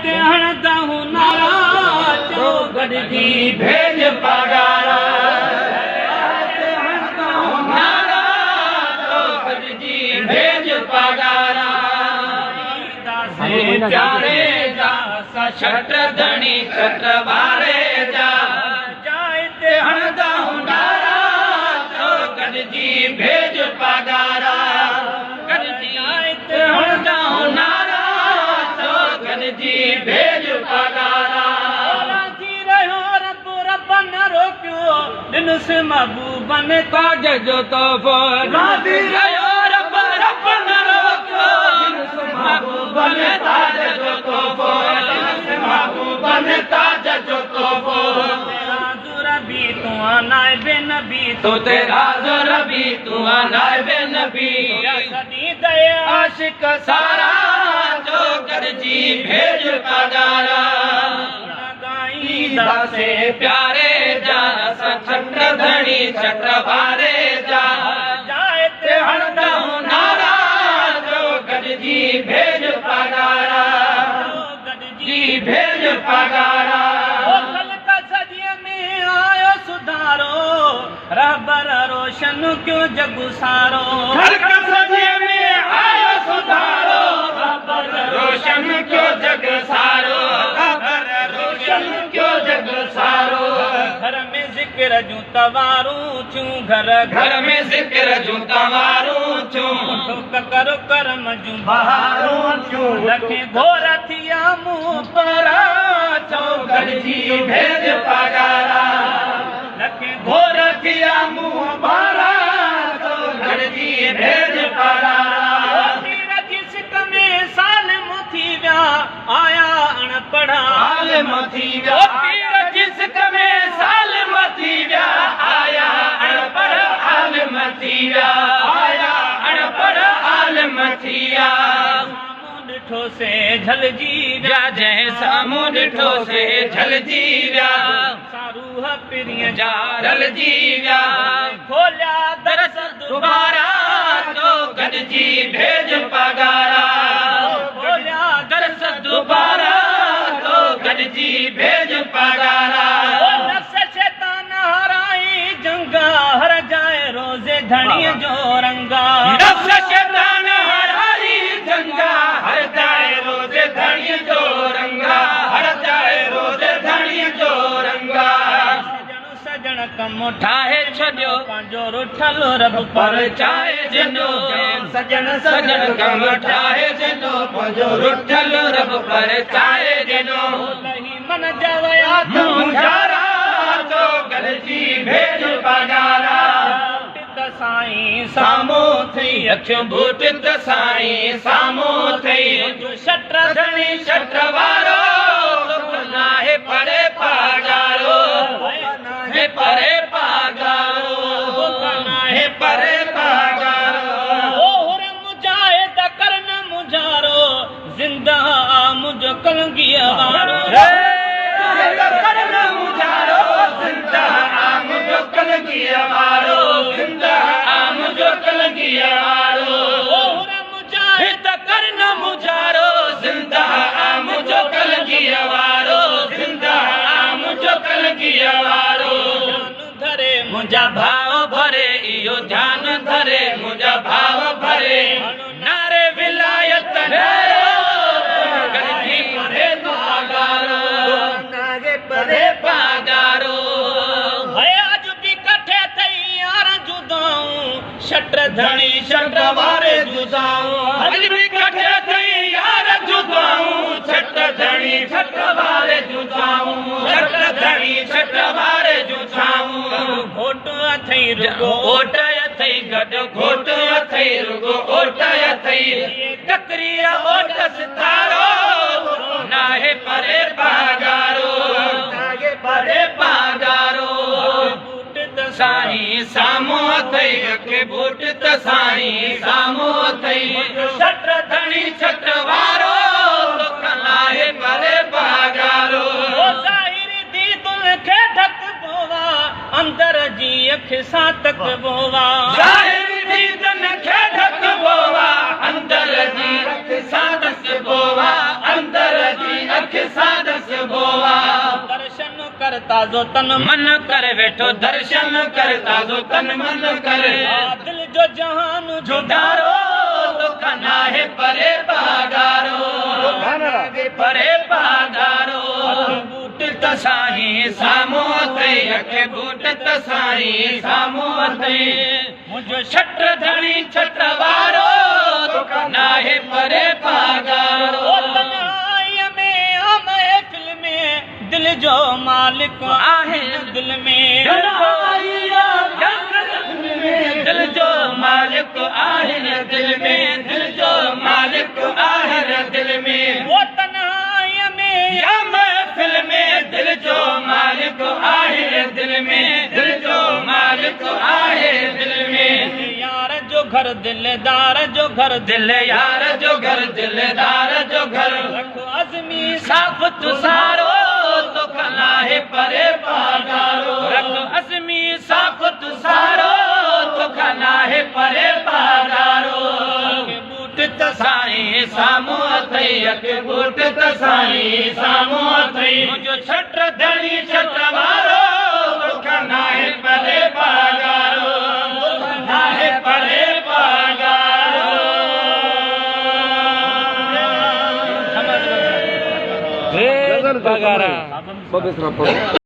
ते हणदा हूं नारा चो गॾजी भेज पगारा ते हणदा हूं नारा चो गॾजी भेज पगारा दासे प्यारे जा छट धणी छट वारे जा जाए ते हणदा हूं नारा चो गॾजी भेज पगारा गॾजी ते हणदा हूं नारा चो गॾजी भेज पगारा थी रहियो रब रब न रोकियो ॾिनसि महबूबन ताज जो तोहफ़ो राज़ी रहियो रब रब न रोकियो ॾिनसि महबूबन ताज जो तोहफ़ो ॾिनसि महबूबन ताज जो तोहफ़ो रबी तू आनाए बेनबी तो तेरा जो रबी तू आनाए बेनबी सदी दे आशिक सारा जो गॾजी भेज पगारा गाई दासे प्यारे जा छट धणी छट वारे जा जाए ते हणदा हूं नारा जो गॾजी भेज पगारा गॾजी भेज पगारा रबर रोशन क्यों जग सारो खल्क सजे में आयो सुधारो रबर रोशन क्यों जग सारो रबर रोशन क्यों जग सारो घर में जिक्र जूं तवारूं छूं घर घर में जिक्र जूं तवारूं छूं करो करम जूं बहारूं छूं लखे घोर थिया मुंह पर चो गॾजी भेज पगारा लखे घोर थिया मुंह बारा तो गॾजी भेज पगारा तीर जी सिक में सालिम थी विया आया अणपढ़ा आलिम थी विया तीर जी सिक में सालिम थी विया आया अणपढ़ आलिम थी विया आया अणपढ़ आलिम थी विया ॾिठो से झलजी विया जंहिं साम्हूं ॾिठो से झलजी विया रूह पिरीअ जा ढलजी विया खोलिया दरस दुबारा तो गॾजी भेज पगारा खोलिया दरस दुबारा तो गॾजी भेज पगारा नफ़्स शैतान हराई जंगा हर जाए रोज़े धणीअ जो रंगा नफ़्स शैतान हराई जंगा हर जाए रोज़े धणीअ जो रंगा हर जाए रोज़े धणीअ जो रंगा सजण कम ठाहे छॾियो पंहिंजो रुठल रब पर चाहे जिनो सजण सजण कम ठाहे जिनो पंहिंजो रुठल रब पर चाहे जिनो मन जवया तुझारा तो गॾजी भेज पगारा साईं साम्हूं थई अखियूं बूट त साईं साम्हूं थई शट धणी शट वारो नाहे परे पगारो हे परे पगारो नाहे परे पगारो ओहर मुजाहिद करन मुजारो जिंदा मुझ कलंगिया वारो करन मुजारो जिंदा मुझ कलंगिया वारो जिंदा मुझ कलंगिया वारो ओहर मुजाहिद करन मुजारो जिंदा मुझ कलंगिया वारो जिंदा मुझ कलंगिया वारो धरे मुंहिंजा भाव भरे इहो ध्यान धरे मुंहिंजा भाव भरे नारे विलायत गॾजी परे पगारो परे पगारो अॼु बि कठे थई यार जुदाऊं शट धणी शट वारे जुदाऊं अॼु बि कठे थई यार जुदाऊं शट धणी शट वारे जुदाऊं शट धणी शट वारे जुदाऊं घोट अथई रुगो ओट अथई गॾु घोट अथई रुगो ओट अथई टकरीअ ओट सितारो नाहे परे पगारो नाहे परे पगारो बूट त साईं साम्हूं अथई अखे बूट त साईं साम्हूं अथई शट धणी शट वारो नाहे परे पगारो अंदर जी अख सां तक बोवा अंदर जी अख सां तक बोवा अंदर जी अख सादस बोवा दर्शन करता जो तन मन कर वेठो दर्शन करता जो तन मन कर दिल जो जहान जुदारो तो कना है परे पागारो परे पागारो बूट तसाही सामो ते अख बूट तसाही सामो ते मुझो छट धणी छट वारो तो कना है परे पागारो तन्हाई में हम महफिल में दिल जो मालिक आहे दिल में दिल जो मालिक आहे दिल में दिल जो मालिक आहे दिल में वो तन्हाई में या महफिल में दिल जो मालिक आहे दिल में दिल जो मालिक आहे दिल में यार जो घर दिलदार जो घर दिल यार जो घर दिलदार जो घर रखो अज़मी साफ तुसारो तो कला है परे पागारो रखो अज़मी साफ तुसारो तो कला है परे पागारो बूट तसाई सामो अथई अके बूट तसाई सामो अथई मुझो छट धणी छट वारो तो कला है परे पागारो तो कला है परे पागारो